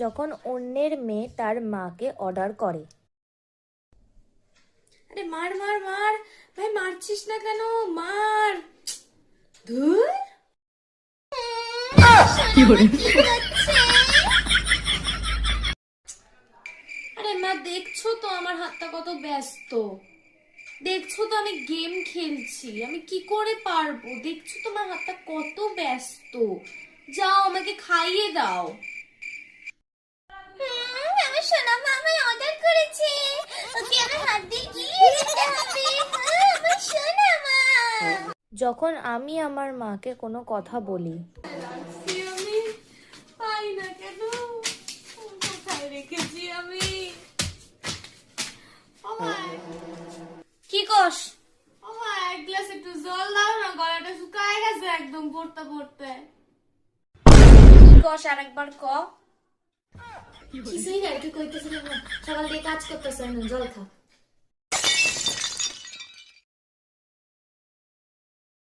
যখন অন্যের মেয়ে তার মাকে অর্ডার করে। আরে মার মার মার, ভাই মারছিস না কেন? মার। ধুর। আরে মা, দেখছো তো আমার হাতটা কত ব্যস্ত, দেখছো তো আমি গেম খেলছি, আমি কি করে পারবো? দেখছো তোমার হাতটা কত ব্যস্ত, যাও আমাকে খাইয়ে দাও। আমার সোনা মা আমায় অর্ডার করেছে, ওকে আমার হাত দিয়ে গিলিয়ে দিতে হবে। আমার সোনা মা। যখন আমি আমার মাকে কোনো কথা বলি। আমি পাই না কেন, কোথায় রেখেছি আমি? কি কস? এক গ্লাস একটু জল দাও না, গলাটা শুকায় গেছে একদম পড়তে পড়তে। কি কস আরেকবার ক। কিছুই না, একটু কইতেছিলাম না, সকাল দিয়ে কাজ করতেছে, জল খা।